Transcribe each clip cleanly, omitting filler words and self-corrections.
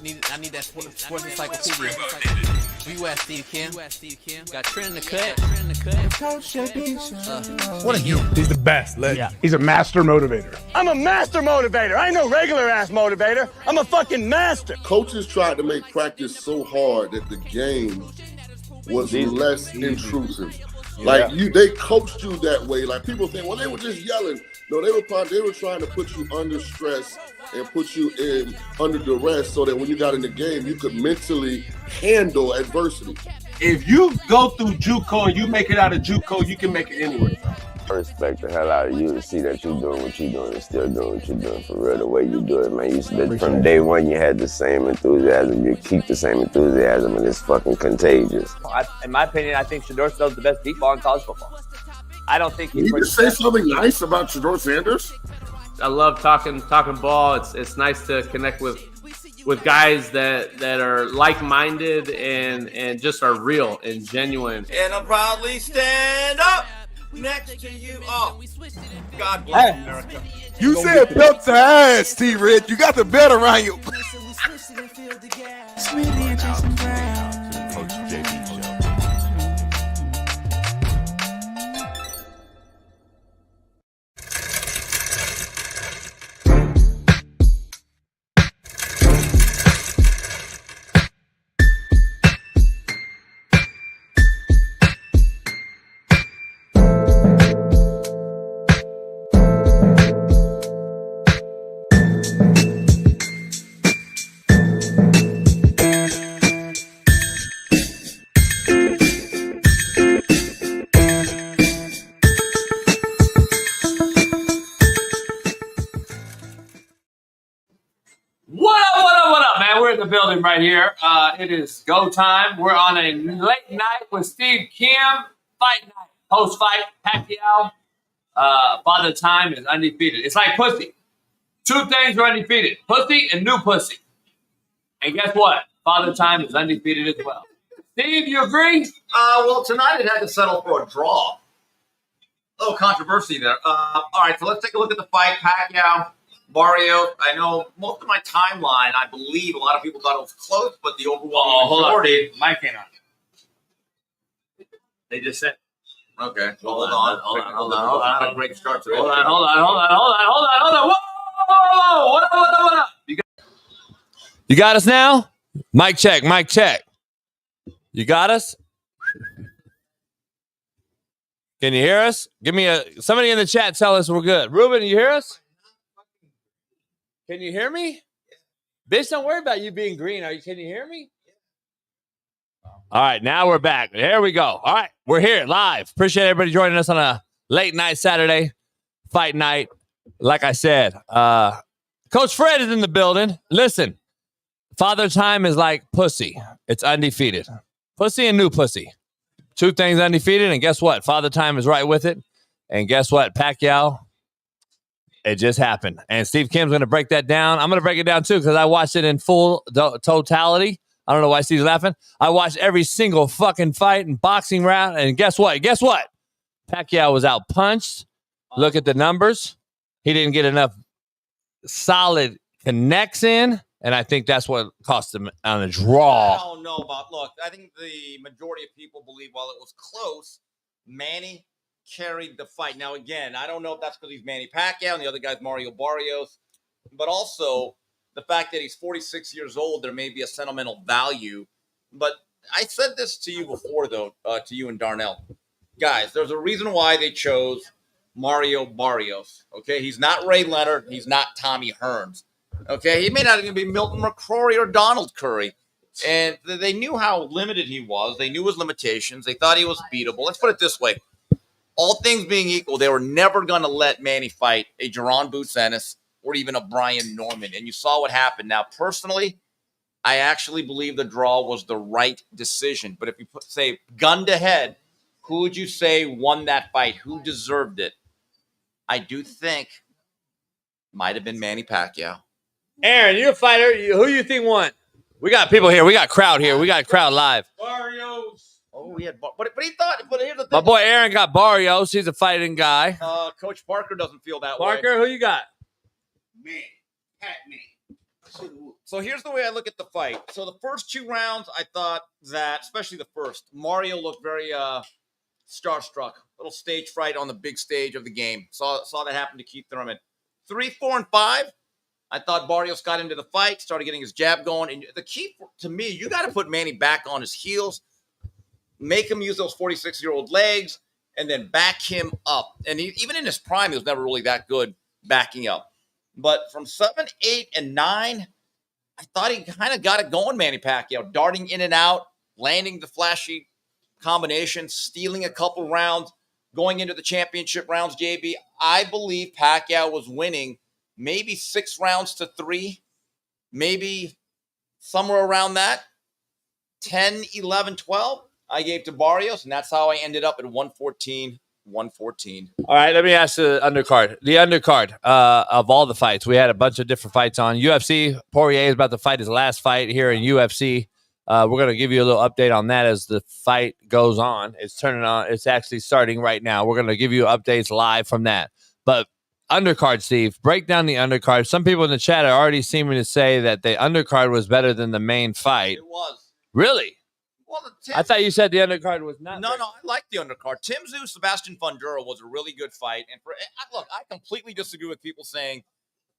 I need that sports encyclopedia. Where you at, Steve Kim? Got Trent in the cut. What are you? He's the best. Yeah. He's a master motivator. I'm a master motivator. I ain't no regular ass motivator. I'm a fucking master. Coaches tried to make practice so hard that the game was less intrusive. Like they coached you that way. Like people think, well, they were just yelling. No, they were trying to put you under stress and put you in under duress so that when you got in the game, you could mentally handle adversity. If you go through JUCO and you make it out of JUCO, you can make it anywhere. I respect the hell out of you to see that you're doing what you're doing and still doing what you're doing for real, the way you do it, man. From day one, you had the same enthusiasm. You keep the same enthusiasm, and it's fucking contagious. In my opinion, I think Shedeur Sanders is the best deep ball in college football. I don't think Can you just say something nice about Shedeur Sanders? I love talking ball. It's nice to connect with guys that are like-minded and just are real and genuine. And I'll proudly stand up next to you. Oh, God bless America. You said belt to ass, T-Red. You got the belt around you. We're in the building right here. It is go time. We're on a late night with Steve Kim. Fight night. Post-fight, Pacquiao. Father Time is undefeated. It's like pussy. Two things are undefeated. Pussy and new pussy. And guess what? Father Time is undefeated as well. Steve, you agree? Well, tonight it had to settle for a draw. A little controversy there. All right, so let's take a look at the fight. Pacquiao. Barrios, I know most of my timeline, I believe a lot of people thought it was close, but the overwhelming majority. Mike came out. They just said. Okay, well, hold on. A great start to it. Hold on. Whoa. What up? You got us now? Mic check. You got us? Can you hear us? Somebody in the chat tell us we're good. Ruben, you hear us? Can you hear me? Bitch, don't worry about you being green. Can you hear me? All right, now we're back. There we go. All right, we're here live. Appreciate everybody joining us on a late night Saturday fight night. Like I said, Coach Fred is in the building. Listen, Father Time is like pussy. It's undefeated. Pussy and new pussy. Two things undefeated, and guess what? Father Time is right with it. And guess what? Pacquiao. It just happened. And Steve Kim's going to break that down. I'm going to break it down, too, because I watched it in full totality. I don't know why Steve's laughing. I watched every single fucking fight and boxing round. And guess what? Pacquiao was out punched. Look at the numbers. He didn't get enough solid connects in. And I think that's what cost him on a draw. I don't know about, look, I think the majority of people believe while it was close, Manny carried the fight. Now, again, I don't know if that's because he's Manny Pacquiao and the other guy's Mario Barrios, but also the fact that he's 46 years old, there may be a sentimental value. But I said this to you before, though, to you and Darnell. Guys, there's a reason why they chose Mario Barrios, okay? He's not Ray Leonard. He's not Tommy Hearns, okay? He may not even be Milton McCrory or Donald Curry. And they knew how limited he was. They knew his limitations. They thought he was beatable. Let's put it this way. All things being equal, they were never going to let Manny fight a Jaron Boots Ennis or even a Brian Norman. And you saw what happened. Now, personally, I actually believe the draw was the right decision. But if you say gun to head, who would you say won that fight? Who deserved it? I do think might have been Manny Pacquiao. Aaron, you're a fighter. Who do you think won? We got people here. We got crowd here. We got crowd live. Barrios. Oh, he had, but he thought. But here's the thing. My boy Aaron got Barrios. He's a fighting guy. Coach Parker doesn't feel that way. Parker, who you got? Man, Pat man. So here's the way I look at the fight. So the first 2 rounds, I thought that, especially the first, Mario looked very starstruck. Little stage fright on the big stage of the game. Saw that happen to Keith Thurman. 3, 4, and 5, I thought Barrios got into the fight, started getting his jab going. And the key to me, you got to put Manny back on his heels, make him use those 46-year-old legs, and then back him up. And even in his prime, he was never really that good backing up. But from 7, 8, and 9, I thought he kind of got it going, Manny Pacquiao, darting in and out, landing the flashy combinations, stealing a couple rounds, going into the championship rounds, JB. I believe Pacquiao was winning maybe 6 rounds to 3, maybe somewhere around that. 10, 11, 12, I gave to Barrios, and that's how I ended up at 114. All right, let me ask the undercard. The undercard of all the fights. We had a bunch of different fights on. UFC, Poirier is about to fight his last fight here in UFC. We're going to give you a little update on that as the fight goes on. It's turning on. It's actually starting right now. We're going to give you updates live from that. But undercard, Steve, break down the undercard. Some people in the chat are already seeming to say that the undercard was better than the main fight. It was. Really? Well, I thought you said the undercard was not. No, I like the undercard. Tim Tszyu, Sebastian Fundura was a really good fight. And look, I completely disagree with people saying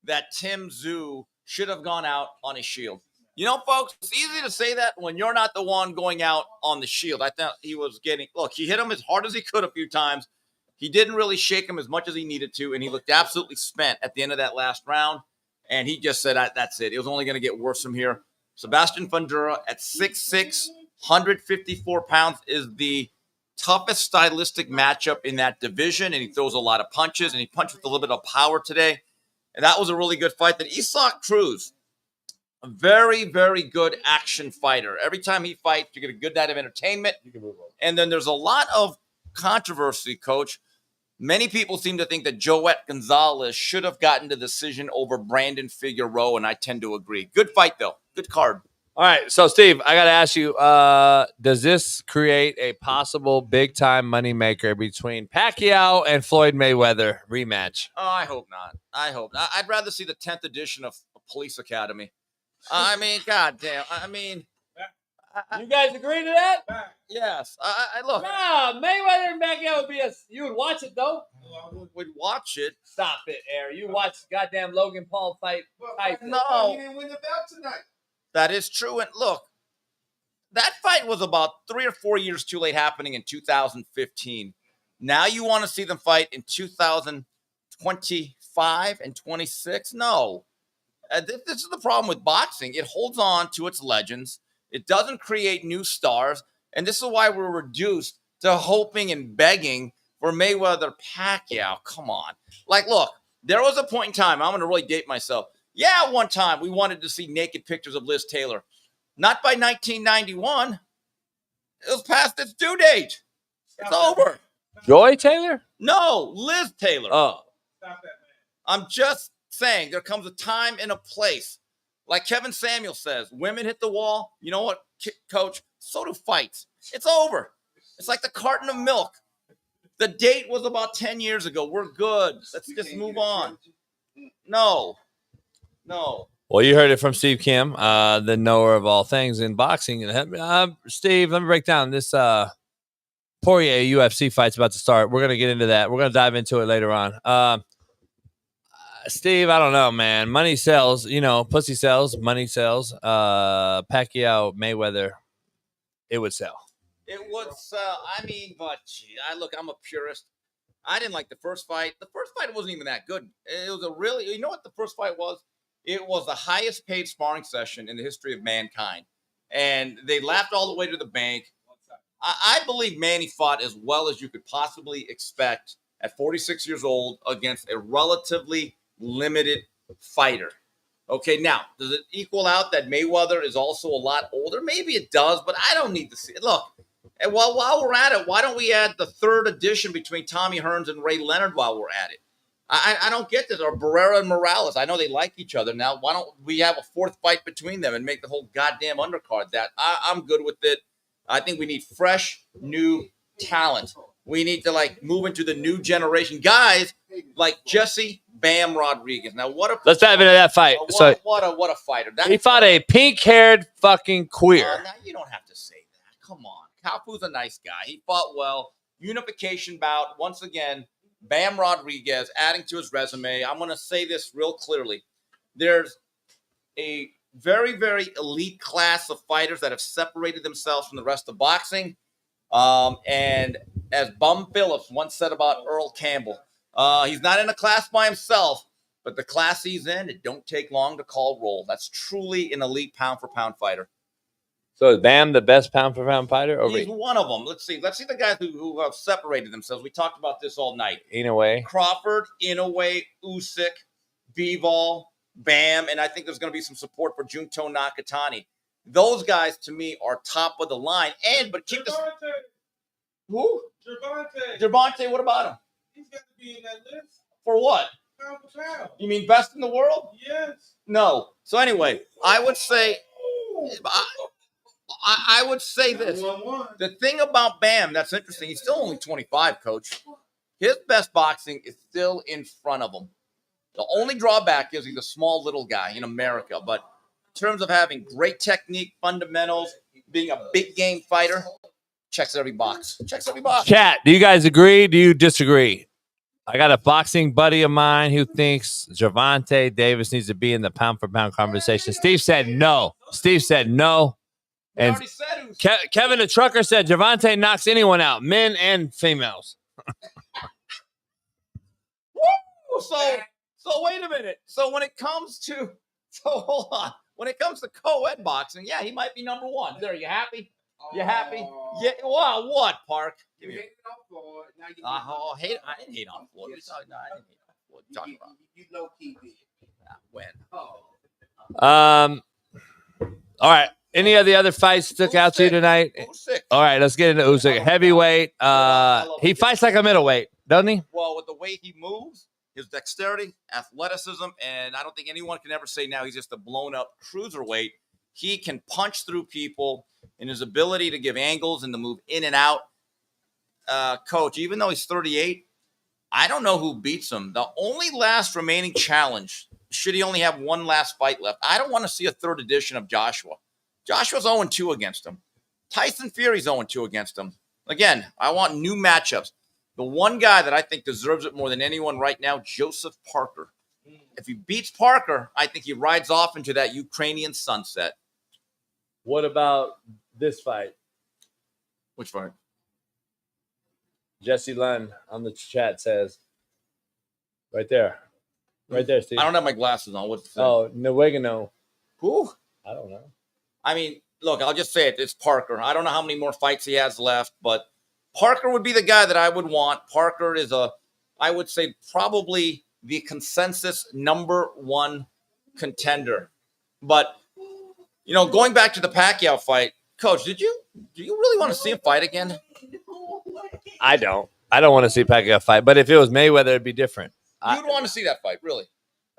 that Tim Tszyu should have gone out on his shield. You know, folks, it's easy to say that when you're not the one going out on the shield. I thought he was he hit him as hard as he could a few times. He didn't really shake him as much as he needed to, and he looked absolutely spent at the end of that last round. And he just said, that's it. It was only going to get worse from here. Sebastian Fundura at 6'6", 154 pounds is the toughest stylistic matchup in that division, and he throws a lot of punches, and he punched with a little bit of power today. And that was a really good fight. Then Isaac Cruz, a very, very good action fighter. Every time he fights, you get a good night of entertainment. And then there's a lot of controversy, Coach. Many people seem to think that Joet Gonzalez should have gotten the decision over Brandon Figueroa, and I tend to agree. Good fight, though. Good card. All right, so Steve, I got to ask you, does this create a possible big-time moneymaker between Pacquiao and Floyd Mayweather rematch? Oh, I hope not. I'd rather see the 10th edition of Police Academy. I mean, goddamn. I mean, you guys agree to that? Yes. I look. Nah, Mayweather and Pacquiao would be you would watch it, though? Would watch it. Stop it, Air. You watch goddamn Logan Paul fight. No. He didn't win the belt tonight. That is true. And look, that fight was about 3 or 4 years too late, happening in 2015. Now you want to see them fight in 2025 and 26? No. This is the problem with boxing. It holds on to its legends. It doesn't create new stars. And this is why we're reduced to hoping and begging for Mayweather Pacquiao. Come on. Like, look, there was a point in time, I'm going to really date myself. Yeah, one time we wanted to see naked pictures of Liz Taylor. Not by 1991. It was past its due date. It's over. Joy Taylor? No, Liz Taylor. Oh. Stop that, man. I'm just saying there comes a time and a place. Like Kevin Samuel says, women hit the wall. You know what, Coach? So do fights. It's over. It's like the carton of milk. The date was about 10 years ago. We're good. Let's just move on. No. Well, you heard it from Steve Kim, the knower of all things in boxing. Steve, let me break down this Poirier UFC fight's about to start. We're going to get into that. We're going to dive into it later on. Steve, I don't know, man. Money sells. You know, pussy sells. Money sells. Pacquiao, Mayweather, it would sell. It would sell. I mean, but look, I'm a purist. I didn't like the first fight. The first fight wasn't even that good. It was you know what the first fight was? It was the highest paid sparring session in the history of mankind. And they laughed all the way to the bank. I believe Manny fought as well as you could possibly expect at 46 years old against a relatively limited fighter. Okay, now, does it equal out that Mayweather is also a lot older? Maybe it does, but I don't need to see it. Look, and while we're at it, why don't we add the third edition between Tommy Hearns and Ray Leonard while we're at it? I don't get this. Or Barrera and Morales. I know they like each other. Now, why don't we have a fourth fight between them and make the whole goddamn undercard that? I'm good with it. I think we need fresh, new talent. We need to, move into the new generation. Guys like Jesse Bam Rodriguez. Now, what a Let's dive into that fight. What a fighter! He fought a pink-haired fucking queer. Now you don't have to say that. Come on, Kafu's a nice guy. He fought well. Unification bout once again. Bam Rodriguez adding to his resume. I'm going to say this real clearly. There's a very, very elite class of fighters that have separated themselves from the rest of boxing. And as Bum Phillips once said about Earl Campbell, he's not in a class by himself, but the class he's in, it don't take long to call roll. That's truly an elite pound-for-pound fighter. So is Bam the best pound-for-pound fighter? He's one of them. Let's see the guys who have separated themselves. We talked about this all night. Inoue. Crawford, Inoue, Usyk, Bivol, Bam, and I think there's going to be some support for Junto Nakatani. Those guys, to me, are top of the line. But keep this. Who? Gervonta, what about him? He's got to be in that list. For what? Pound for pound. You mean best in the world? Yes. No. So anyway, I would say I would say this. The thing about Bam that's interesting, he's still only 25, Coach. His best boxing is still in front of him. The only drawback is he's a small little guy in America. But in terms of having great technique, fundamentals, being a big game fighter, checks every box. Chat, do you guys agree? Do you disagree? I got a boxing buddy of mine who thinks Gervonta Davis needs to be in the pound-for-pound conversation. Steve said no. And Kevin the Trucker said Gervonta knocks anyone out, men and females. So wait a minute. So when it comes to hold on. When it comes to co-ed boxing, yeah, he might be number one. There, you happy? You happy? Yeah. Wow. What, Park? You hated on Floyd. Now you I didn't hate on Floyd. Yes. No, I didn't hate on Floyd. Talking about you low key did. when? All right. Any of the other fights stuck out to you tonight? Usyk. All right, let's get into Usyk. Heavyweight. He fights like a middleweight, doesn't he? Well, with the way he moves, his dexterity, athleticism, and I don't think anyone can ever say now he's just a blown-up cruiserweight. He can punch through people, and his ability to give angles and to move in and out. Coach, even though he's 38, I don't know who beats him. The only last remaining challenge, should he only have one last fight left, I don't want to see a third edition of Joshua. Joshua's 0-2 against him. Tyson Fury's 0-2 against him. Again, I want new matchups. The one guy that I think deserves it more than anyone right now, Joseph Parker. If he beats Parker, I think he rides off into that Ukrainian sunset. What about this fight? Which fight? Jesse Lund on the chat says, right there, Steve. I don't have my glasses on. What's Nowegano. Who? I don't know. I mean, look, I'll just say it. It's Parker. I don't know how many more fights he has left, but Parker would be the guy that I would want. Parker is I would say, probably the consensus number one contender. But, going back to the Pacquiao fight, Coach, do you really want to see him fight again? I don't want to see Pacquiao fight, but if it was Mayweather, it'd be different. You'd want to see that fight, really?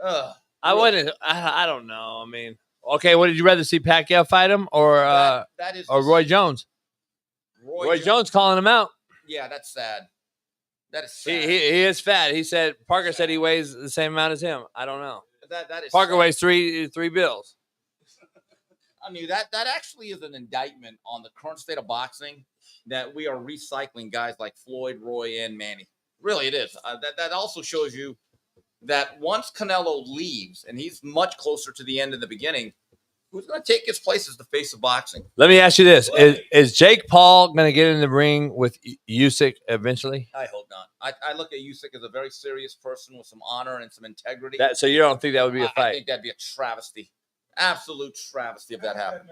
I wouldn't. I don't know. I mean, okay, would you rather see Pacquiao fight him or Roy Jones? Roy Jones calling him out. Yeah, that's sad. That is sad. He is fat. He said Parker said he weighs the same amount as him. I don't know. That is Parker sad. weighs three bills. I mean, that actually is an indictment on the current state of boxing that we are recycling guys like Floyd, Roy, and Manny. Really, it is. That also shows you that once Canelo leaves, and he's much closer to the end than the beginning, who's going to take his place as the face of boxing? Let me ask you this. Is Jake Paul going to get in the ring with Usyk eventually? I hope not. I look at Usyk as a very serious person with some honor and some integrity. So you don't think that would be a fight? I think that'd be a travesty. Absolute travesty if that happened.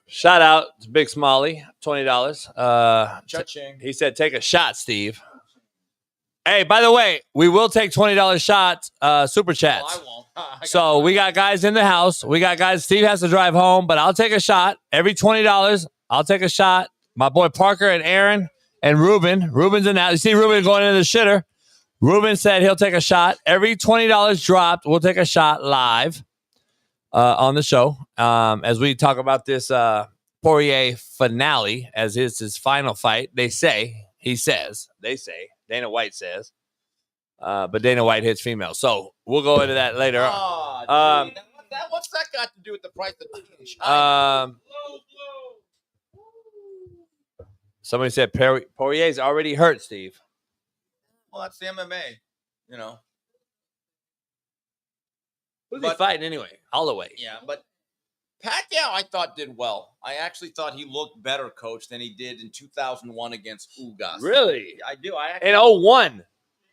Shout out to Big Smalley, $20. Cha-ching. He said, take a shot, Steve. Hey, by the way, we will take $20 shots, super chats. Well, I won't. So we got guys in the house. We got guys. Steve has to drive home, but I'll take a shot. Every $20, I'll take a shot. My boy Parker and Aaron and Ruben. Ruben's in that. You see Ruben going into the shitter. Ruben said he'll take a shot. Every $20 dropped, we'll take a shot live on the show as we talk about this Poirier finale, as is his final fight. They say he says. They say. Dana White says. But Dana White hits females. So we'll go into that later. What's that got to do with the price of tea? Somebody said Poirier's already hurt, Steve. Well, that's the MMA, you know. Who's he fighting anyway? Holloway. Yeah, but Pacquiao, I thought, did well. I actually thought he looked better, Coach, than he did in 2001 against Ugas. Really? I do. In 01?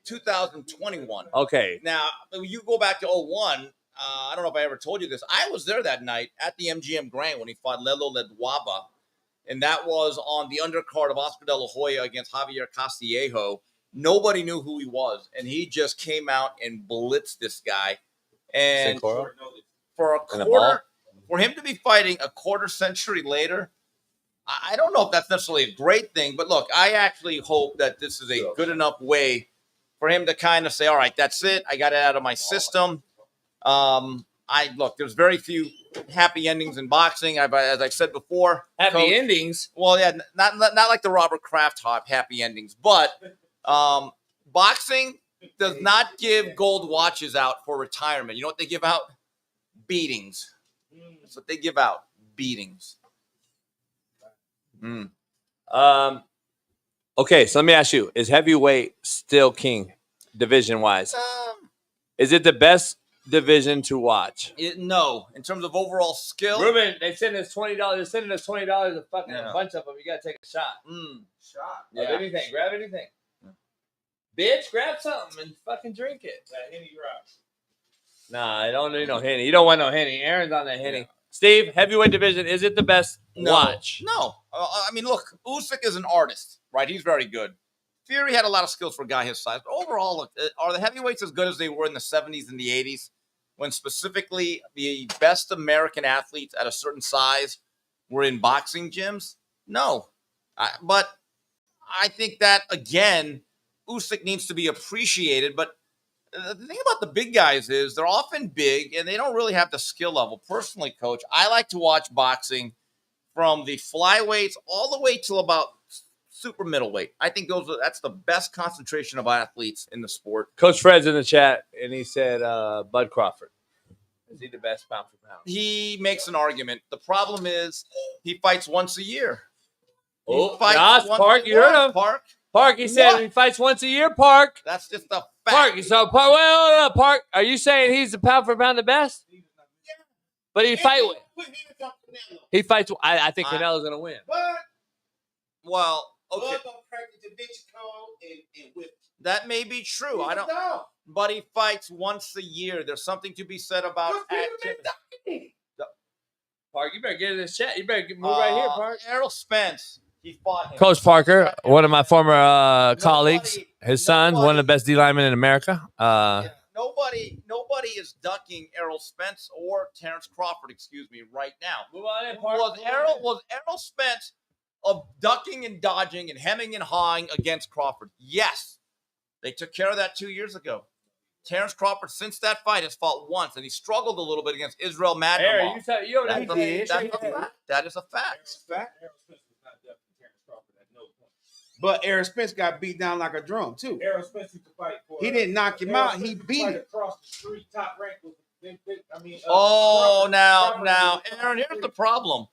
2021. Okay. Now, you go back to 01. I don't know if I ever told you this. I was there that night at the MGM Grand when he fought Lelo Ledwaba, and that was on the undercard of Oscar De La Hoya against Javier Castillejo. Nobody knew who he was, and he just came out and blitzed this guy. And for him to be fighting a quarter century later, I don't know if that's necessarily a great thing, but look, I actually hope that this is a good enough way for him to kind of say, all right, that's it. I got it out of my system. There's very few happy endings in boxing. As I said before, happy endings. Well, yeah, not like the Robert Kraft happy endings, but boxing does not give gold watches out for retirement. You know what they give out? Beatings. That's what they give out. Beatings. Okay, so let me ask you: is heavyweight still king, division-wise? Is it the best division to watch? No, in terms of overall skill. Ruben, they send us $20. They're sending us $20. A fucking bunch of them. You gotta take a shot. Shot. Yeah. Of anything. Grab anything. Bitch, grab something and fucking drink it. That Henny drops. Nah, I don't need no Henny. You don't want no Henny. Aaron's on that Henny. Yeah. Steve, heavyweight division, is it the best watch? No. I mean, look, Usyk is an artist, right? He's very good. Fury had a lot of skills for a guy his size. But overall, look, are the heavyweights as good as they were in the 70s and the 80s, when specifically the best American athletes at a certain size were in boxing gyms? No. But I think that, again, Usyk needs to be appreciated. But the thing about the big guys is they're often big and they don't really have the skill level. Personally, Coach, I like to watch boxing from the flyweights all the way till about super middleweight. I think that's the best concentration of athletes in the sport. Coach Fred's in the chat, and he said Bud Crawford. Is he the best pound for pound? He makes an argument. The problem is he fights once a year. Park, you heard him. Park, he said he fights once a year, Park. That's just a fact. Park, are you saying he's the pound for pound the best? Yeah. But he fights. I think Canelo's going to win. Well, okay. That may be true. I don't know. But he fights once a year. There's something to be said about activity. Park, you better get in this chat. You better move right here, Park. Errol Spence. He fought him. Coach Parker, one of my former colleagues. His son's one of the best D linemen in America. Nobody is ducking Errol Spence or Terrence Crawford, right now. Move on in, Park. Was Errol Spence of ducking and dodging and hemming and hawing against Crawford? Yes. They took care of that 2 years ago. Terrence Crawford, since that fight, has fought once, and he struggled a little bit against Israel Madrimov. That is a fact. But Errol Spence got beat down like a drum, too. Errol Spence used to fight for. He didn't knock him out. He beat him. Across the street, top rank was, now, Aaron, here's the problem.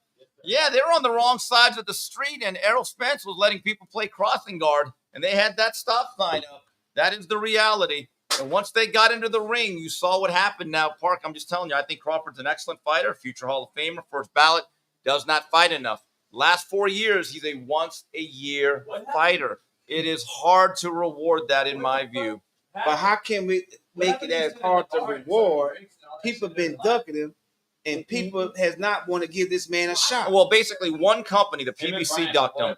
Yeah, they were on the wrong sides of the street, and Errol Spence was letting people play crossing guard, and they had that stop sign up. That is the reality. And once they got into the ring, you saw what happened. Now, Park, I'm just telling you, I think Crawford's an excellent fighter, future Hall of Famer, first ballot, does not fight enough. Last 4 years, he's a once-a-year fighter. It is hard to reward that, in my view. But how can we make it as hard to reward? People have been ducking him, and people has not want to give this man a shot. Well, basically, one company, the PBC, ducked him.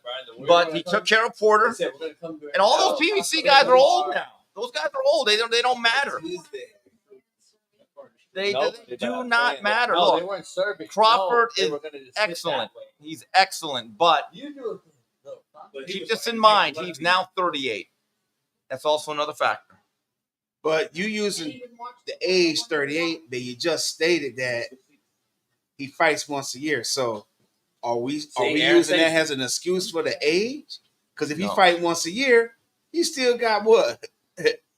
But he took care of Porter. And all those PBC guys are old now. Those guys are old. They don't matter. They do not matter. No, look, they weren't serving. Crawford is excellent. He's excellent, but keep this in mind. He's now 38. That's also another factor. But you using the age 38, but you just stated that he fights once a year. So are we using that as an excuse for the age? Because if he fight once a year, he still got what?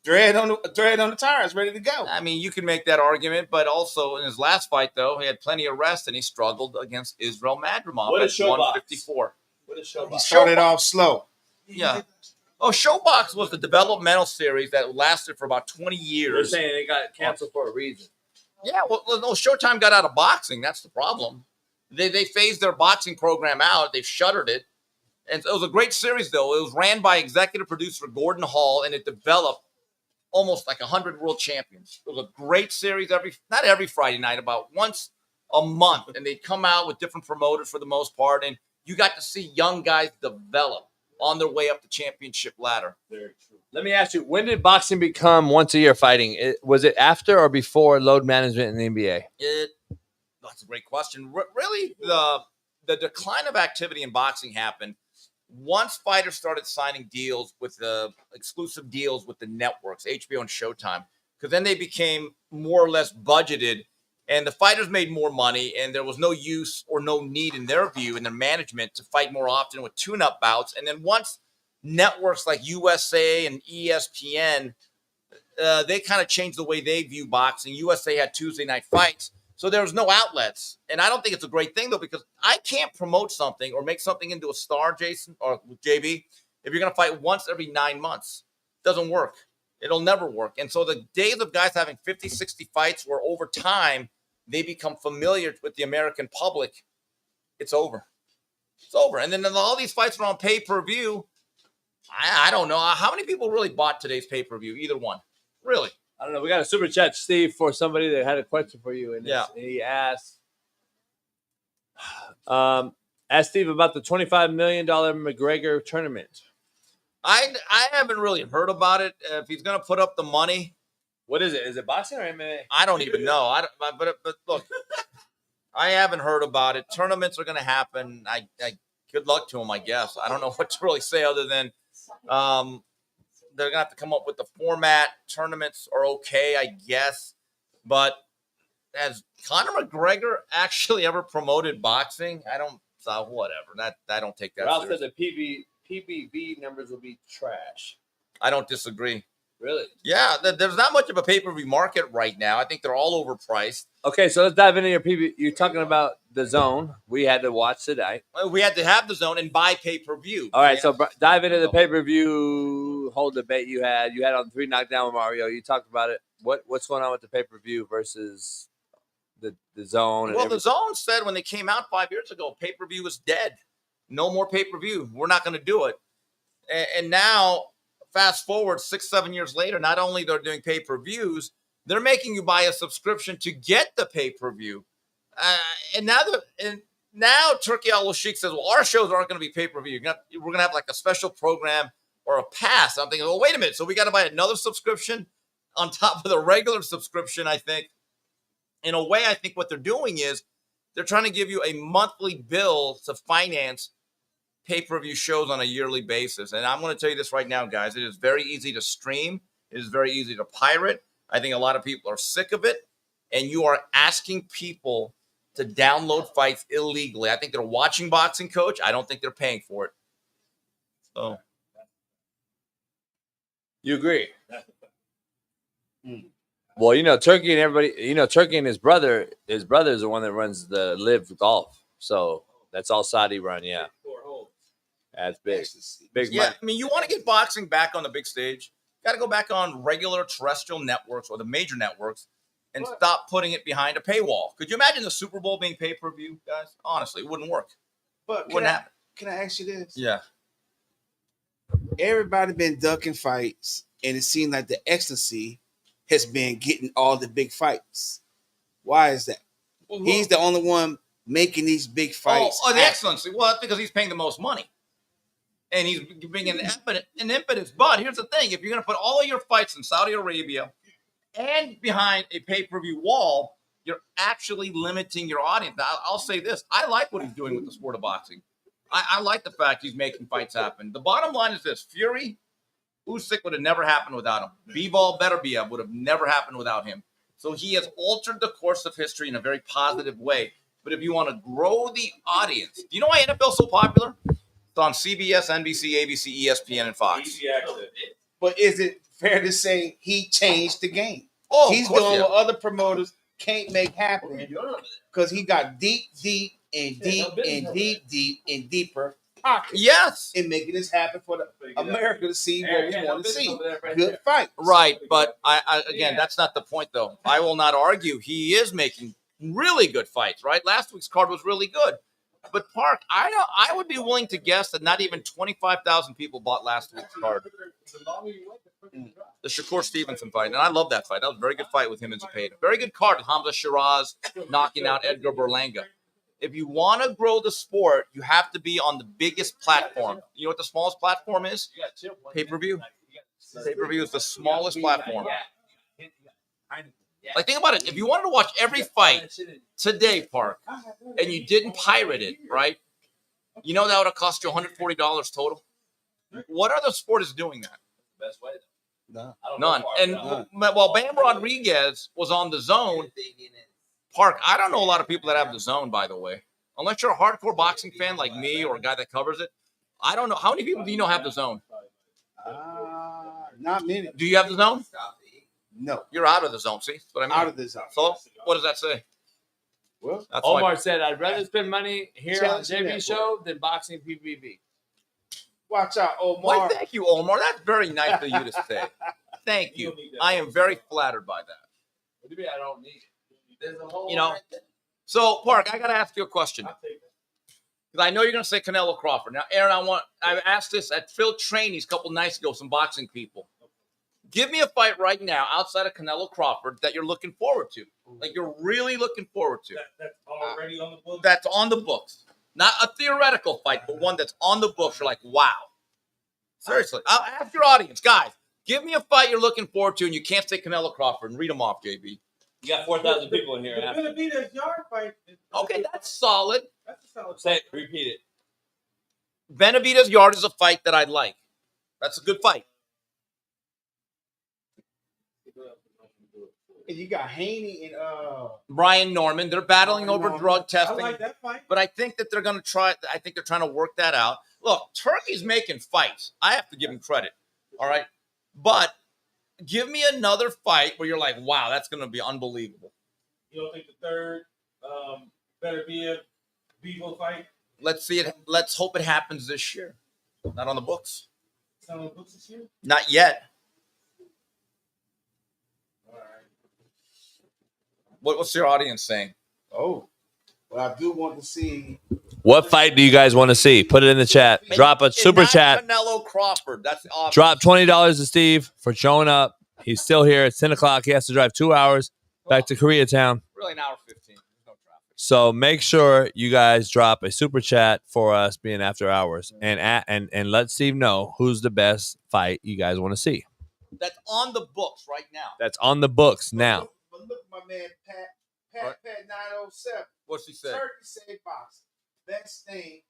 Dread on the tires, ready to go. I mean, you can make that argument, but also in his last fight, though, he had plenty of rest and he struggled against Israel Madrimov What at is Showbox? 154. What is Showbox? He started off slow. Yeah. Oh, Showbox was the developmental series that lasted for about 20 years. They're saying it got canceled for a reason. Yeah, well, no, Showtime got out of boxing. That's the problem. They phased their boxing program out. They've shuttered it. And it was a great series, though. It was ran by executive producer Gordon Hall, and it developed almost like 100 world champions. It was a great series not every Friday night, about once a month. And they'd come out with different promoters for the most part. And you got to see young guys develop on their way up the championship ladder. Very true. Let me ask you, when did boxing become once a year fighting? Was it after or before load management in the NBA? That's a great question. Really, the decline of activity in boxing happened once fighters started signing deals with exclusive deals with the networks, HBO and Showtime, because then they became more or less budgeted, and the fighters made more money, and there was no use or no need in their view, in their management, to fight more often with tune-up bouts. And then once networks like USA and ESPN, they kind of changed the way they view boxing. USA had Tuesday night fights, so there was no outlets. And I don't think it's a great thing, though, because I can't promote something or make something into a star, Jason, or JB, if you're going to fight once every 9 months. It doesn't work. It'll never work. And so the days of guys having 50, 60 fights where over time they become familiar with the American public, it's over. It's over. And then all these fights are on pay-per-view. I don't know. How many people really bought today's pay-per-view? Either one. Really? I don't know. We got a super chat, Steve, for somebody that had a question for you. And he asked Steve about the $25 million McGregor tournament. I haven't really heard about it. If he's going to put up the money. What is it? Is it boxing or MMA? I don't even know. But look, I haven't heard about it. Tournaments are going to happen. I good luck to him, I guess. I don't know what to really say other than they're going to have to come up with the format. Tournaments are okay, I guess. But has Conor McGregor actually ever promoted boxing? I don't. Whatever. I don't take that Ralph seriously. said the PBV numbers will be trash. I don't disagree. Really? Yeah, there's not much of a pay-per-view market right now. I think they're all overpriced. Okay, so let's dive into your PB. You're talking about the zone. We had to watch today. We had to have the zone and buy pay-per-view. All right, so dive into the pay-per-view whole debate you had. You had on 3 Knockdown with Mario. You talked about it. What's going on with the pay-per-view versus the zone? Well, the zone said when they came out 5 years ago, pay-per-view was dead. No more pay-per-view. We're not going to do it. And now, fast forward 6-7 years later, not only they're doing pay-per-views, they're making you buy a subscription to get the pay-per-view. And now Turkey Al-Sheikh says, well, our shows aren't going to be pay-per-view. We're going to have like a special program or a pass. I'm thinking, well, wait a minute. So we got to buy another subscription on top of the regular subscription, I think. In a way, I think what they're doing is they're trying to give you a monthly bill to finance pay-per-view shows on a yearly basis. And I'm going to tell you this right now, guys. It is very easy to stream. It is very easy to pirate. I think a lot of people are sick of it. And you are asking people to download fights illegally. I think they're watching boxing, Coach. I don't think they're paying for it. So you agree? Well, Turkey and everybody, Turkey and his brother is the one that runs the Live Golf. So that's all Saudi run, yeah. That's big. Big yeah, money. I mean, you want to get boxing back on the big stage, got to go back on regular terrestrial networks or the major networks and stop putting it behind a paywall. Could you imagine the Super Bowl being pay-per-view, guys? Honestly, it wouldn't work. But wouldn't happen. Can I ask you this? Yeah. Everybody been ducking fights, and it seems like the ecstasy has been getting all the big fights. Why is that? Well, he's the only one making these big fights. Oh, the excellency. Well, that's because he's paying the most money. And he's bringing an impetus. But here's the thing. If you're going to put all of your fights in Saudi Arabia and behind a pay-per-view wall, you're actually limiting your audience. Now, I'll say this. I like what he's doing with the sport of boxing. I like the fact he's making fights happen. The bottom line is this. Fury, Usyk would have never happened without him. Bivol Beterbiev would have never happened without him. So he has altered the course of history in a very positive way. But if you want to grow the audience, do you know why NFL is so popular? It's on CBS, NBC, ABC, ESPN, and Fox. But is it fair to say he changed the game? Oh, He's of course, doing yeah. what other promoters can't make happen because he got deep and deeper pockets. Yes. In making this happen for the America to see what we want to see. Good fight. Right, but again, that's not the point, though. I will not argue. He is making really good fights, right? Last week's card was really good. But Park, I would be willing to guess that not even 25,000 people bought last week's card. The Shakur Stevenson fight, and I love that fight. That was a very good fight with him and Zepeda. Very good card with Hamza Shiraz knocking out Edgar Berlanga. If you want to grow the sport, you have to be on the biggest platform. You know what the smallest platform is? Pay-per-view. Pay-per-view is the smallest platform. Like, think about it. If you wanted to watch every fight today, Park, and you didn't pirate it, right? You know that would have cost you $140 total. What other sport is doing that? None. And while Bam Rodriguez was on the Zone, Park, I don't know a lot of people that have the Zone, by the way. Unless you're a hardcore boxing fan like me or a guy that covers it. I don't know. How many people do you know have the Zone? Not many. Do you have the Zone? No. You're out of the Zone, see? That's what I mean. Out of the Zone. So, what does that say? Well, that's Omar said, I'd rather spend money here on the Challenge JB show than boxing PPV. Watch out, Omar. Why, thank you, Omar. That's very nice of you to say. Thank you. I am very flattered by that. What do you mean I don't need it? You know, so Park, I got to ask you a question. Because I know you're going to say Canelo Crawford. Now, Aaron, I asked this at Phil Trainees a couple nights ago, some boxing people. Give me a fight right now outside of Canelo Crawford that you're looking forward to. Like you're really looking forward to. That's already on the books? That's on the books. Not a theoretical fight, but one that's on the books. You're like, wow. Seriously. I'll ask your audience. Guys, give me a fight you're looking forward to, and you can't say Canelo Crawford. And read them off, JB. You got 4,000 people in here. It's going to be the yard fight. Okay, that's solid. That's a solid Say it. Repeat it. Benavidez Yard is a fight that I'd like. That's a good fight. And you got Haney and Brian Norman. They're battling over drug testing. I like that fight. But I think that they're going to try. I think they're trying to work that out. Look, Turkey's making fights. I have to give him credit. All right. But give me another fight where you're like, wow, that's going to be unbelievable. You don't think the third better be a Bevo fight? Let's see it. Let's hope it happens this year. Not on the books. It's not on the books this year? Not yet. All right. What's your audience saying? well, I do want to see. What fight do you guys want to see? Put it in the chat. Drop a super chat. Canelo Crawford. That's awesome. Drop $20 to Steve for showing up. He's still here. It's 10 o'clock. He has to drive 2 hours back to Koreatown. Really, an hour 15. There's no traffic. So make sure you guys drop a super chat for us being after hours, and let Steve know who's the best fight you guys want to see. That's on the books right now. That's on the books now. But look, my man, Pat 907. What's he say? Turkey said boxing. Best thing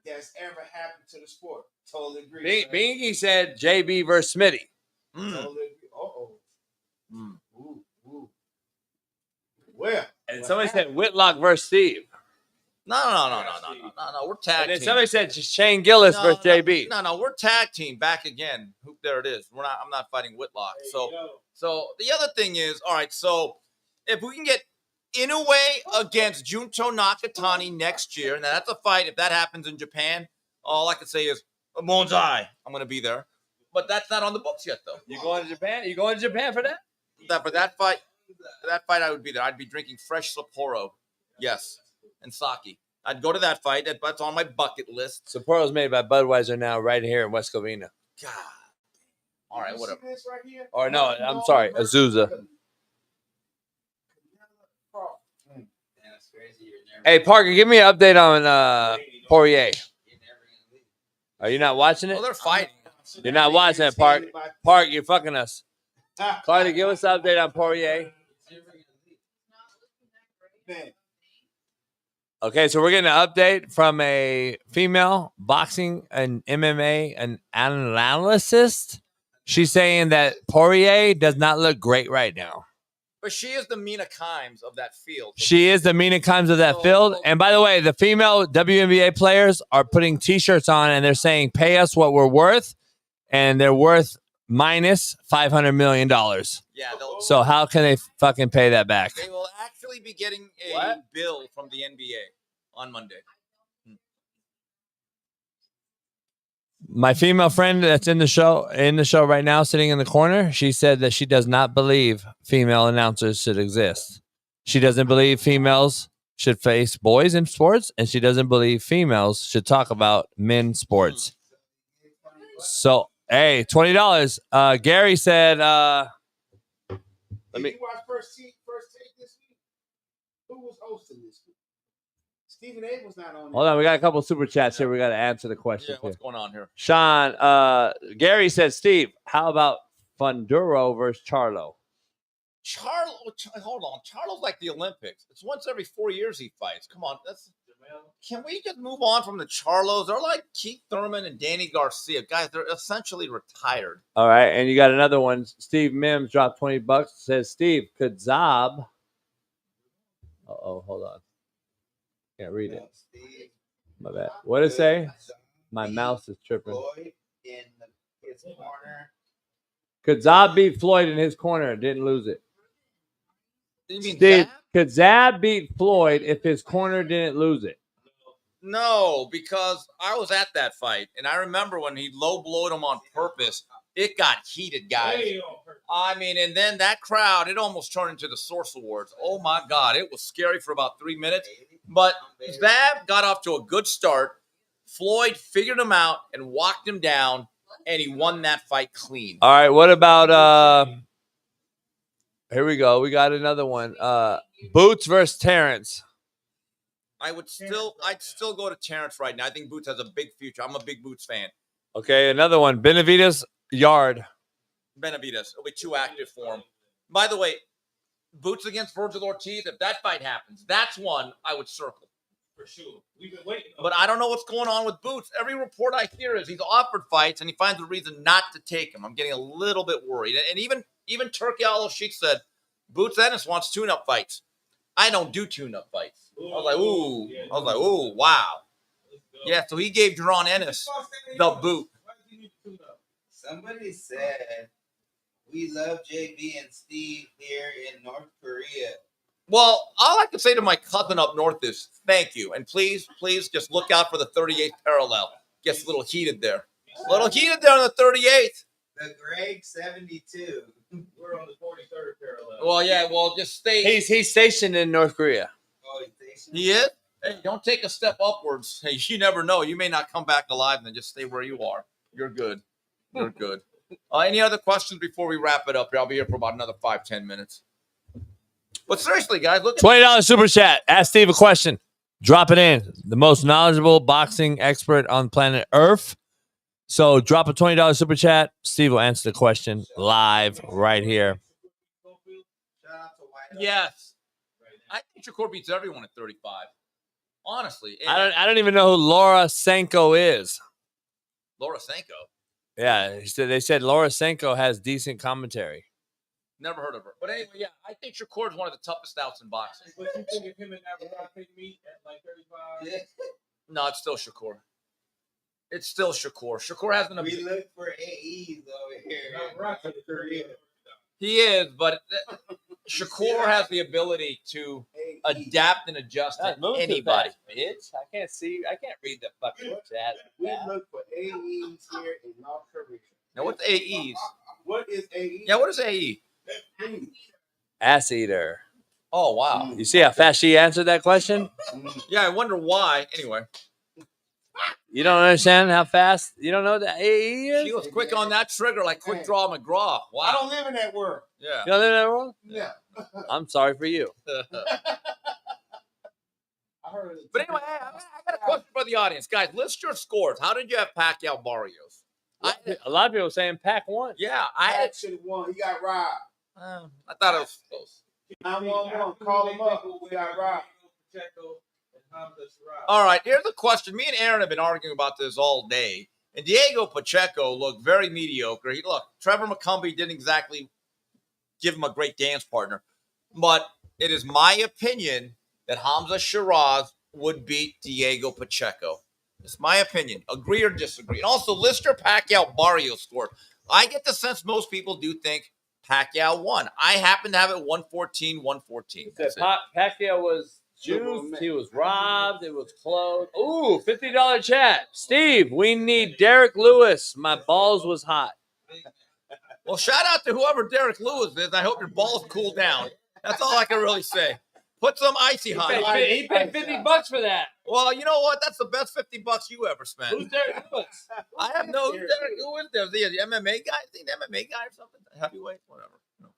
that's ever happened to the sport. Totally agree. Bingy said JB versus Smitty. Totally agree. Ooh. Well. And somebody said Whitlock versus Steve. No. We're tag And then team. somebody said Shane Gillis versus JB. No. We're tag team back again. There it is. I'm not fighting Whitlock. So the other thing is, all right. So if we can get Inoue against Junto Nakatani next year, and that's a fight. If that happens in Japan, all I can say is Monzai. I'm going to be there. But that's not on the books yet, though. You going to Japan? You going to Japan for that? For that fight, I would be there. I'd be drinking fresh Sapporo. Yes. And sake. I'd go to that fight. That's on my bucket list. Sapporo's made by Budweiser now right here in West Covina. God. All right, whatever. Or no, I'm sorry, Azusa. Hey, Parker, give me an update on Poirier. Are you not watching it? Well, they're fighting. You're not watching it, Park. Park, you're fucking us. Carly, give us an update on Poirier. Okay, so we're getting an update from a female boxing and MMA and analyst. She's saying that Poirier does not look great right now. But she is the Mina Kimes of that field. She is the Mina Kimes of that field. And by the way, the female WNBA players are putting T-shirts on, and they're saying, pay us what we're worth, and they're worth minus $500 million. Yeah. So how can they fucking pay that back? They will actually be getting a bill from the NBA on Monday. My female friend that's in the show right now, sitting in the corner, she said that she does not believe female announcers should exist. She doesn't believe females should face boys in sports, and she doesn't believe females should talk about men's sports. So, hey, $20. Gary said, let me. Did you watch first take this week? Who was hosting this week? Stephen A was not on. Hold on, we got a couple super chats here. We got to answer the question. What's going on here? Sean, Gary said, Steve, how about Funduro versus Charlo? Hold on. Charlo's like the Olympics. It's once every 4 years he fights. Come on. Can we just move on from the Charlos? They're like Keith Thurman and Danny Garcia. Guys, they're essentially retired. All right, and you got another one. Steve Mims dropped $20. Says, Steve, could Zob... Uh-oh, hold on. Can't read it. My bad. What did it say? My mouse is tripping. Could Zab beat Floyd in his corner? Didn't lose it. Steve, could Zab beat Floyd if his corner didn't lose it? No, because I was at that fight, and I remember when he low-blowed him on purpose. It got heated, guys. I mean, and then that crowd, it almost turned into the Source Awards. Oh, my God. It was scary for about 3 minutes. But Zab got off to a good start. Floyd figured him out and walked him down, and he won that fight clean. All right, what about here we go. We got another one. Boots versus Terrence. I'd still go to Terrence right now. I think Boots has a big future. I'm a big Boots fan. Okay, another one. Benavidez Yard. Benavidez. It'll be too active for him. By the way, Boots against Virgil Ortiz, if that fight happens, that's one I would circle. For sure. We've been waiting. But I don't know what's going on with Boots. Every report I hear is he's offered fights and he finds a reason not to take them. I'm getting a little bit worried. And even Turkey Al-Sheikh said, Boots Ennis wants tune-up fights. I don't do tune-up fights. I was like, ooh, wow. Yeah, so he gave Jerron Ennis the boot. Somebody said, we love JB and Steve here in North Korea. Well, all I can say to my cousin up north is thank you. And please just look out for the 38th parallel. Gets a little heated there. A little heated there on the 38th. The Greg 72. We're on the 43rd parallel. Well, yeah, just stay. He's stationed in North Korea. Oh, he's stationed? He is? Hey, don't take a step upwards. Hey, you never know. You may not come back alive and then just stay where you are. You're good. You're good. Any other questions before we wrap it up here? I'll be here for about another 5-10 minutes. But seriously, guys, look. $20 super chat. Ask Steve a question. Drop it in. The most knowledgeable boxing expert on planet ERF. So drop a $20 super chat. Steve will answer the question live right here. Yes. I think Shakur beats everyone at 35. Honestly. I don't even know who Laura Sanko is. Laura Sanko? Yeah, they said Laura Sanko has decent commentary. Never heard of her. But anyway, yeah, I think Shakur is one of the toughest outs in boxing. But you think if him and Abercrombie meet at like 35? No, it's still Shakur. It's still Shakur. Shakur hasn't. We look for AEs over here. He is, but Shakur has the ability to adapt and adjust to anybody. Bitch, I can't see. I can't read the fucking chat. We look for AEs here in North Korea. Now, what's AEs? What is AE? Yeah, what is AE? Ass eater. Oh, wow. You see how fast she answered that question? Yeah, I wonder why. Anyway. You don't understand how fast? You don't know what the AE is? She was quick on that trigger like Quick Draw McGraw. Wow. I don't live in that world. Yeah. You don't live in that world? Yeah. I'm sorry for you. But anyway, I got a question for the audience. Guys, list your scores. How did you have Pacquiao Barrios? A lot of people are saying Pac won. Yeah, Pac should have won. He got robbed. I thought it was close. 911. Call him up. We got robbed. All right, here's the question. Me and Aaron have been arguing about this all day. And Diego Pacheco looked very mediocre. Look, Trevor McCumbee didn't exactly give him a great dance partner. But it is my opinion that Hamza Shiraz would beat Diego Pacheco. It's my opinion. Agree or disagree? And also, Lister Pacquiao Barrios scored. I get the sense most people do think Pacquiao won. I happen to have it 114-114. Pacquiao was juiced. He was robbed. It was close. Ooh, $50 chat. Steve, we need Derek Lewis. My balls was hot. Well, shout out to whoever Derek Lewis is. I hope your balls cool down. That's all I can really say. Put some icy hot on. He paid $50 for that. Well, you know what? That's the best $50 you ever spent. Who's Derek Lewis? I have no Derek Lewis. There's the MMA guy. I think the MMA guy or something. Heavyweight, whatever. No.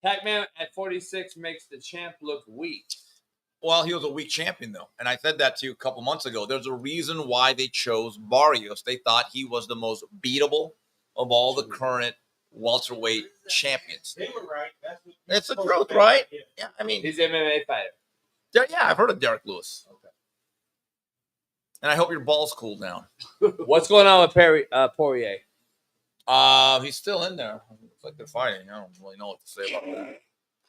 Pac-Man at 46 makes the champ look weak. Well, he was a weak champion, though. And I said that to you a couple months ago. There's a reason why they chose Barrios. They thought he was the most beatable of all the current welterweight champions. They were right. It's the truth, right? Yeah, I mean, he's an MMA fighter. Yeah, I've heard of Derek Lewis. Okay. And I hope your balls cool down. What's going on with Poirier? He's still in there. It's like they're fighting. I don't really know what to say about that.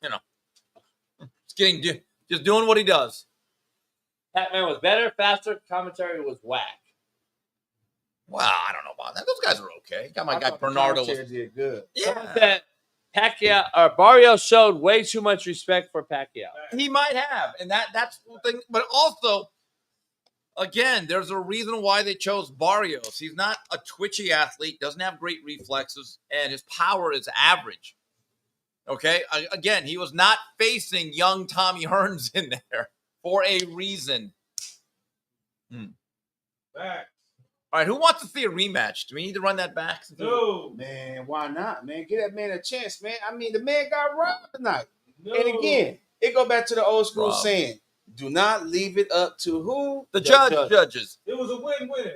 You know, just doing what he does. Pac-Man was better, faster. Commentary was whack. Well, I don't know about that. Those guys are okay. Got my guy Bernardo. Did good. Yeah. That Pacquiao or Barrios showed way too much respect for Pacquiao. He might have, and that's the thing. But also, again, there's a reason why they chose Barrios. He's not a twitchy athlete, doesn't have great reflexes, and his power is average. Okay? Again, he was not facing young Tommy Hearns in there for a reason. Back. All right, who wants to see a rematch? Do we need to run that back? No. Man, why not, man? Give that man a chance, man. I mean, the man got robbed tonight. No. And again, it go back to the old school saying, do not leave it up to who? The judges. It was a win-win.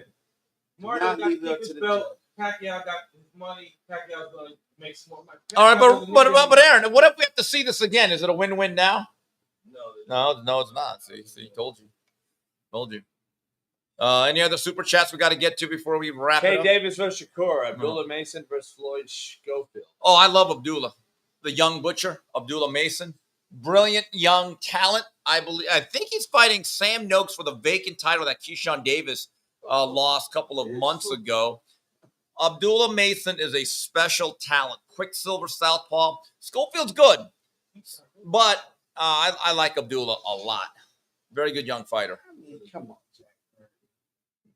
Martin got to keep his belt. Pacquiao got his money. Pacquiao's going to make some more money. All right, but Aaron, what if we have to see this again? Is it a win-win now? No, it's not. See, told you. Any other super chats we got to get to before we wrap it up? Davis versus Shakur. Abdullah Mason versus Floyd Schofield. Oh, I love Abdullah, the young butcher, Abdullah Mason. Brilliant young talent. I think he's fighting Sam Noakes for the vacant title that Keyshawn Davis lost a couple of months ago. Abdullah Mason is a special talent. Quicksilver southpaw. Schofield's good, but I like Abdullah a lot. Very good young fighter. I mean, come on.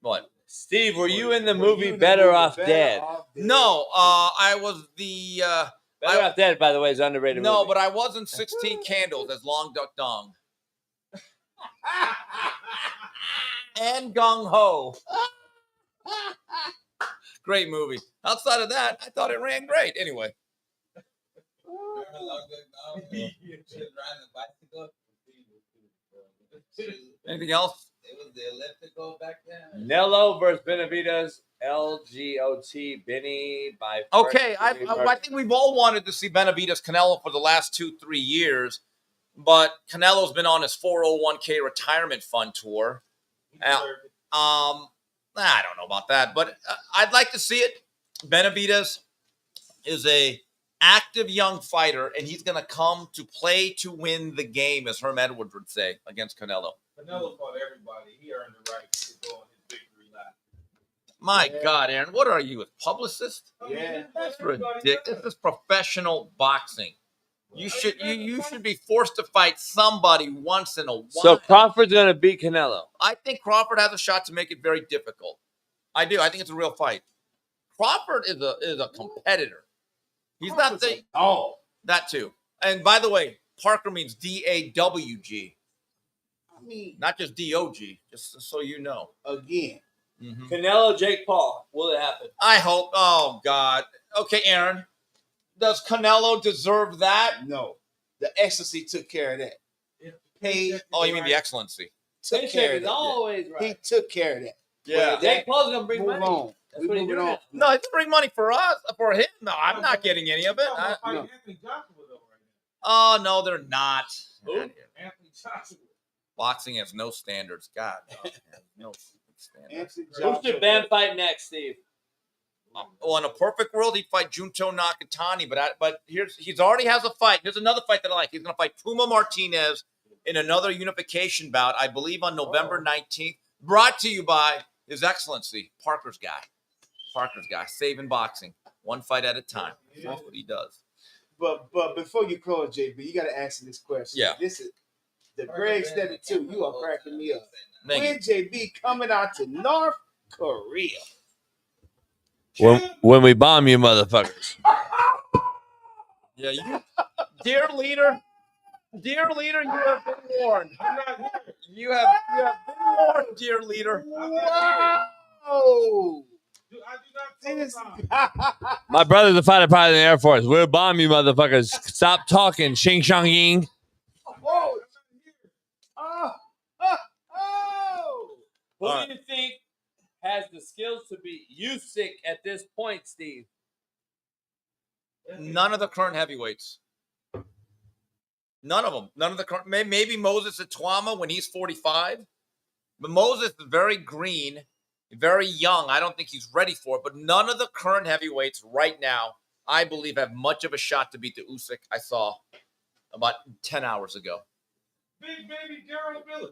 What? Steve, were you in the movie Better Off Dead? No, I was the... Better Off Dead, by the way, is an underrated movie. No, but I was in 16 Candles as Long Duck Dong. And Gung Ho. Great movie. Outside of that, I thought it ran great. Anyway. Anything else? It was the elliptical back then. Nello versus Benavidez, LGOT, Benny by. Okay, I think we've all wanted to see Benavidez Canelo for the last 2-3 years, but Canelo's been on his 401k retirement fund tour. I don't know about that, but I'd like to see it. Benavidez is a active young fighter, and he's going to come to play to win the game, as Herm Edwards would say, against Canelo. Canelo fought everybody. He earned the right to go on his victory lap. My God, Aaron, what are you, a publicist? Yeah, That's ridiculous. This is professional boxing. You should be forced to fight somebody once in a while. So Crawford's going to beat Canelo. I think Crawford has a shot to make it very difficult. I do. I think it's a real fight. Crawford is a competitor. He's not the that too. And by the way, Parker means DAWG. I mean, not just DOG. Just so you know. Again, Canelo, Jake Paul. Will it happen? I hope. Oh God. Okay, Aaron. Does Canelo deserve that? No. The Excellency took care of that. You mean the Excellency? Took care of that. Always right. He took care of that. Yeah. Jake Paul's going to bring money. On. That's what he's doing. No, he can bring money for us, for him. No, I'm not getting any of it. Oh, no, they're not. Anthony Joshua. Boxing has no standards. God, no standards. Who should Ben fight next, Steve? Well, in a perfect world, he'd fight Junto Nakatani, but he's already has a fight. Here's another fight that I like. He's going to fight Puma Martinez in another unification bout, I believe on November 19th. Brought to you by His Excellency, Parker's guy. Saving boxing. One fight at a time. That's what he does. But before you close, JB, you got to answer this question. Yeah. This is the Greg 72. You are cracking me up. Thank When JB coming out to North Korea? When we bomb you, motherfuckers. Yeah, you, dear leader, you have been warned. You have been warned, dear leader. Wow. My brother's a fighter pilot in the Air Force. We'll bomb you, motherfuckers. Stop talking. Xing shang ying. Who do you think has the skills to be Usyk at this point, Steve? None of the current heavyweights. None of them. None of the current. Maybe Moses Atwama when he's 45. But Moses is very green, very young. I don't think he's ready for it. But none of the current heavyweights right now, I believe, have much of a shot to beat the Usyk I saw about 10 hours ago. Big baby Gerald Miller.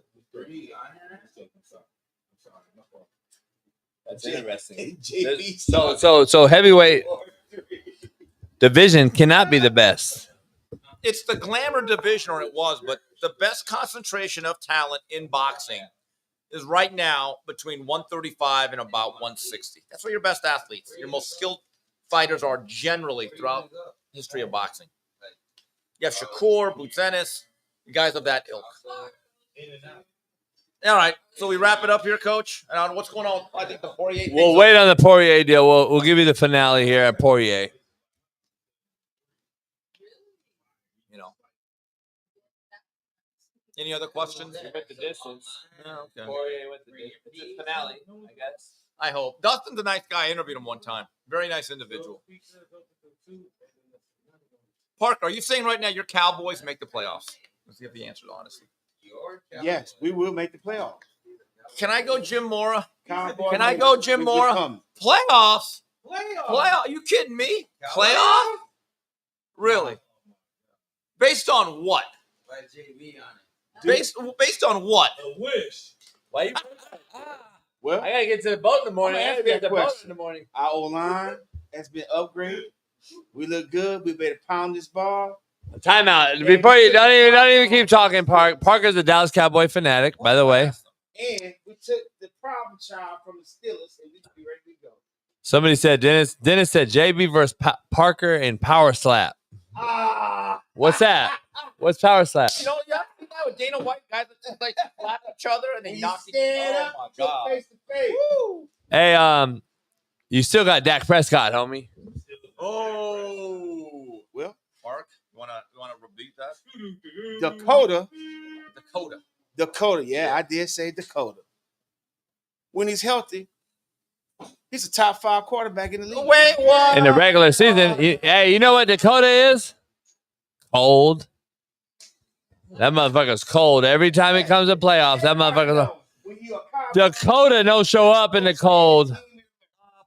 That's interesting. JB. So heavyweight division cannot be the best. It's the glamour division, or it was, but the best concentration of talent in boxing is right now between 135 and about 160. That's where your best athletes, your most skilled fighters are generally throughout history of boxing. You have Shakur, Boots Ennis, guys of that ilk. All right, so we wrap it up here, Coach. And what's going on? I think the Poirier. We'll wait on the Poirier deal. We'll give you the finale here at Poirier. You know. Any other questions? He went the distance. Oh, okay. Poirier went the distance. It's his finale, I guess. I hope. Dustin's a nice guy. I interviewed him one time. Very nice individual. Parker, are you saying right now your Cowboys make the playoffs? Let's see if the answer is honestly. Yes, we will make the playoffs. Can I go Jim Mora? Cowboy Can I go Jim Mora? Playoffs? Playoffs? Are you kidding me? Playoffs? Really? Based on what? Based on what? A wish. Why you? Well, I gotta get to the boat in the morning. I gotta be at the boat in the morning. Our O-line has been upgraded. We look good. We better pound this ball. Timeout. Before you don't even keep talking, Park. Parker's a Dallas Cowboy fanatic, by the way. And we took the problem child from the Steelers, and we can be ready to go. Somebody said Dennis said JB versus Parker in Power Slap. What's that? What's Power Slap? You know, you have to do that with Dana White, guys that just like slap each other and they knock each stand other. up, Oh my God. face to face. Woo. Hey, you still got Dak Prescott, homie. Oh. Well, Mark, you wanna repeat that? Dakota. Yeah, I did say Dakota. When he's healthy, he's a top 5 quarterback in the league. Wait, what? In the regular season, you know what Dakota is? Cold. That motherfucker's cold. Every time it comes to playoffs, that motherfucker's Dakota don't show up in the cold.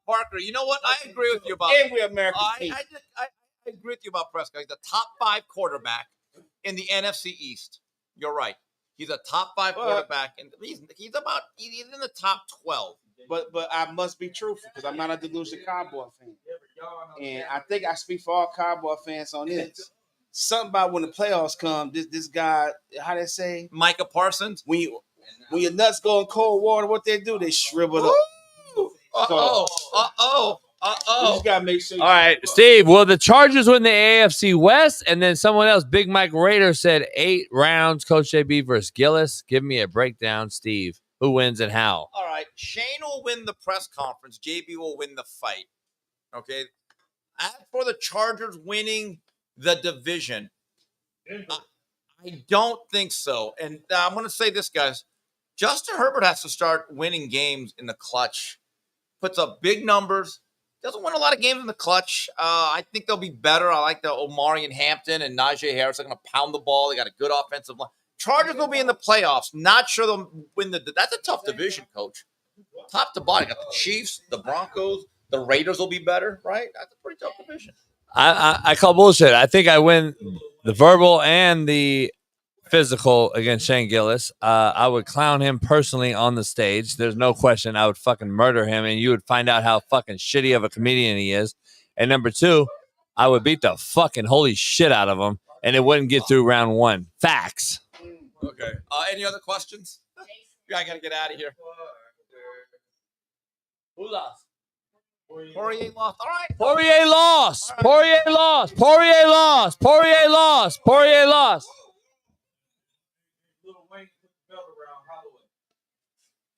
Parker, you know what? I agree with you about. Every American team. I agree with you about Prescott. He's a top 5 quarterback in the NFC East. You're right. He's a top 5 quarterback, and he's in the top 12. But I must be truthful because I'm not a delusional Cowboy fan, and I think I speak for all Cowboy fans on this. Something about when the playoffs come, this guy, how they say, Micah Parsons. When your nuts go in cold water, what they do? They shrivel up. You just gotta make sure. All right, Steve, will the Chargers win the AFC West? And then someone else, Big Mike Rader, said 8 rounds, Coach JB versus Gillis. Give me a breakdown, Steve. Who wins and how? All right. Shane will win the press conference. JB will win the fight. Okay. As for the Chargers winning the division, I don't think so. And I'm going to say this, guys. Justin Herbert has to start winning games in the clutch. Puts up big numbers. Doesn't win a lot of games in the clutch. I think they'll be better. I like the Omari and Hampton and Najee Harris. They're going to pound the ball. They got a good offensive line. Chargers will be in the playoffs. Not sure they'll win that's a tough division, Coach. Top to bottom. You got the Chiefs, the Broncos, The Raiders will be better, right? That's a pretty tough division. I call bullshit. I think I win the verbal and the physical against Shane Gillis. I would clown him personally on the stage. There's no question. I would fucking murder him, and you would find out how fucking shitty of a comedian he is. And number two, I would beat the fucking holy shit out of him, and it wouldn't get through round one. Facts. Okay. Any other questions? Yeah, I gotta get out of here. Who lost? Poirier lost. All right. Poirier lost. Poirier lost. Poirier lost. Poirier lost. Poirier lost.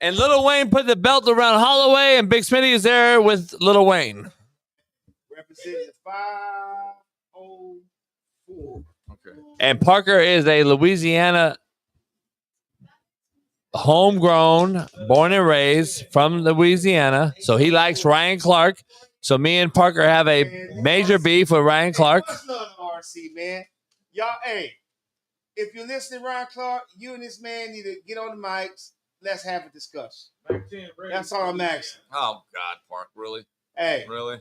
And Lil Wayne put the belt around Holloway, and Big Smitty is there with Lil Wayne. Representing 504. Okay. And Parker is a Louisiana homegrown, born and raised from Louisiana. So he likes Ryan Clark. So me and Parker have a major beef with Ryan Clark. What's up, RC, man? Y'all, hey, if you're listening, Ryan Clark, you and this man need to get on the mics. Let's have a discussion. That's all I'm asking. Oh, God, Park. Really? Hey. Really?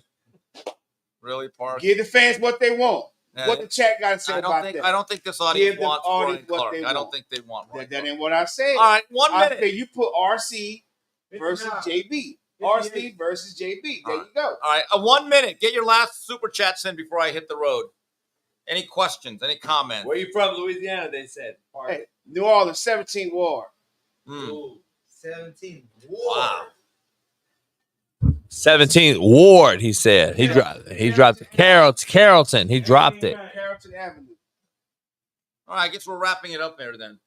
Really, Park? Give the fans what they want. Yeah. What the chat got to say about that. I don't think this audience Give the wants audience Ryan what Clark. they I don't want. think they want Ryan That ain't what I said. All right, 1 minute. I say you put RC versus JB. RC versus JB. There you go. All right, 1 minute. Get your last super chats in before I hit the road. Any questions? Any comments? Where you from, Louisiana? They said. Hey, New Orleans, 17th Ward. 17. Wow. 17th Ward, he said. He dropped it. Carrollton. He dropped it. Carrollton Avenue. All right, I guess we're wrapping it up there then.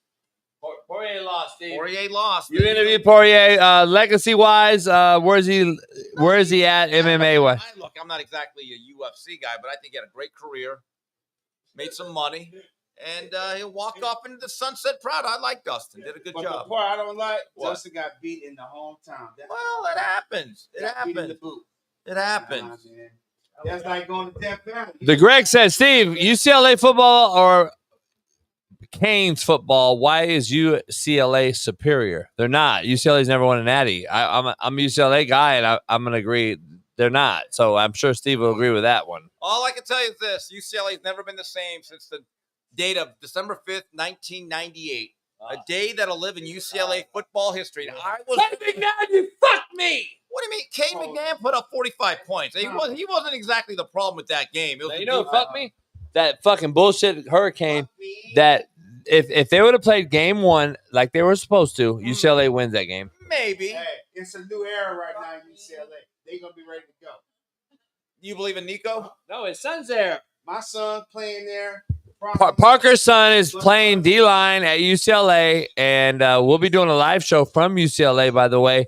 Poirier lost, Steve. Poirier lost. You interviewed Poirier. Legacy-wise, where's he at MMA-wise? Look, I'm not exactly a UFC guy, but I think he had a great career, made some money, and he'll walk off into the sunset proud. I like Dustin. Did a good But job. the part I don't like, What? Dustin got beat in the hometown. Well, it happens. It Got beat in the happens. boot. It happens. Nah, man. That's like going to Death Valley. The Greg said, Steve, UCLA football or Canes football, why is UCLA superior? They're not. UCLA's never won a natty. I'm a UCLA guy, and I'm going to agree they're not. So I'm sure Steve will agree with that one. All I can tell you is this. UCLA's never been the same since the date of December 5th, 1998. A day that'll live in UCLA football history. And I was McNabb, you fucked me. What do you mean? Kane McNabb put up 45 points. He wasn't exactly the problem with that game. It was You know what fuck me? That fucking bullshit hurricane that if they would have played game one like they were supposed to, UCLA wins that game. Maybe. Hey, it's a new era right now in UCLA. They're going to be ready to go. You believe in Nico? No, his son's there. My son playing there. Parker's son is playing D-line at UCLA, and we'll be doing a live show from UCLA, by the way,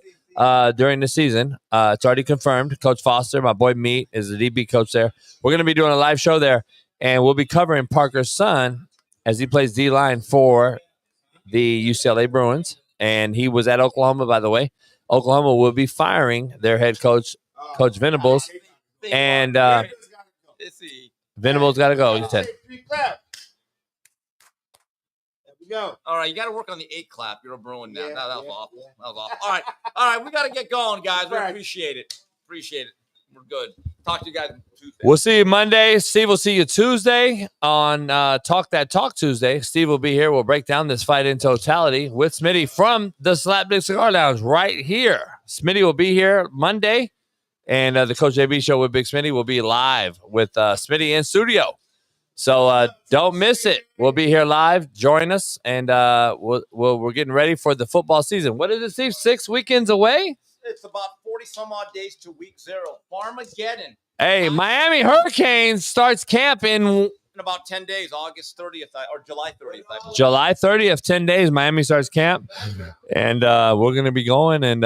during the season. It's already confirmed. Coach Foster, my boy Meat, is the DB coach there. We're going to be doing a live show there, and we'll be covering Parker's son as he plays D-line for the UCLA Bruins. And he was at Oklahoma, by the way. Oklahoma will be firing their head coach, Coach Venables. And Venables got to go, he said. There we go. All right, you got to work on the 8 clap. You're a Bruin now. That was awful. Yeah. That was awful. All right, we got to get going, guys. We appreciate it. We're good. Talk to you guys Tuesday. We'll see you Monday. Steve will see you Tuesday on Talk That Talk Tuesday. Steve will be here. We'll break down this fight in totality with Smitty from the Slapdick Cigar Lounge right here. Smitty will be here Monday, and the Coach JB show with Big Smitty will be live with Smitty in studio. So don't miss it. We'll be here live. Join us, and we're getting ready for the football season. What is it, Steve? 6 weekends away? It's about 40-some-odd days to week 0. Farmageddon. Hey, Miami Hurricanes starts camp in about 10 days, August 30th or July 30th. I believe. July 30th, 10 days. Miami starts camp, and we're going to be going. And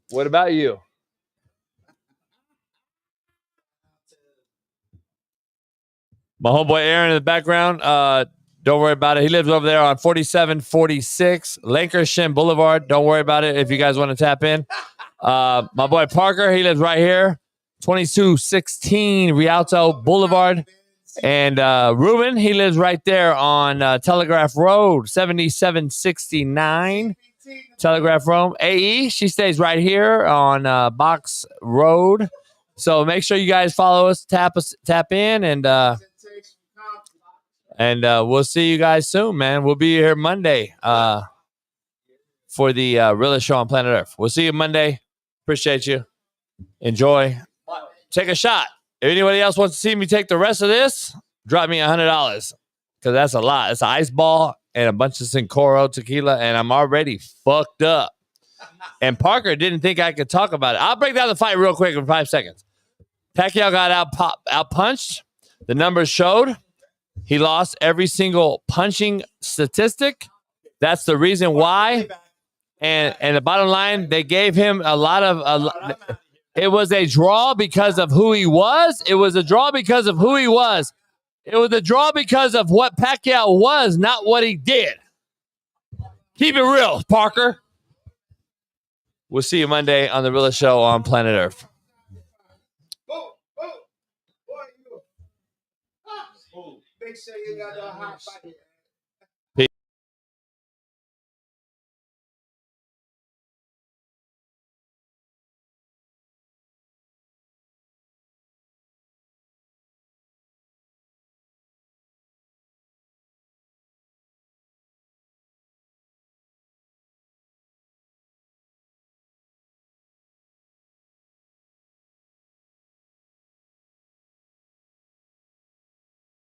what about you? My homeboy Aaron in the background. Don't worry about it. He lives over there on 4746 Lancashire Boulevard. Don't worry about it if you guys want to tap in. My boy Parker, he lives right here, 2216 Rialto Boulevard. And Ruben, he lives right there on Telegraph Road, 7769. Telegraph Rome. AE, she stays right here on Box Road. So make sure you guys follow us, tap in, and we'll see you guys soon, man. We'll be here Monday for the realest show on planet Earth. We'll see you Monday. Appreciate you. Enjoy. Take a shot. If anybody else wants to see me take the rest of this, drop me $100 because that's a lot. It's an ice ball and a bunch of Sincoro tequila, and I'm already fucked up. And Parker didn't think I could talk about it. I'll break down the fight real quick in 5 seconds. Pacquiao got out punched. The numbers showed he lost every single punching statistic. That's the reason why. And the bottom line, they gave him a lot of. It was a draw because of who he was. It was a draw because of who he was. It was a draw because of what Pacquiao was, not what he did. Keep it real, Parker. We'll see you Monday on the realest show on planet Earth. Make sure you got a hot body.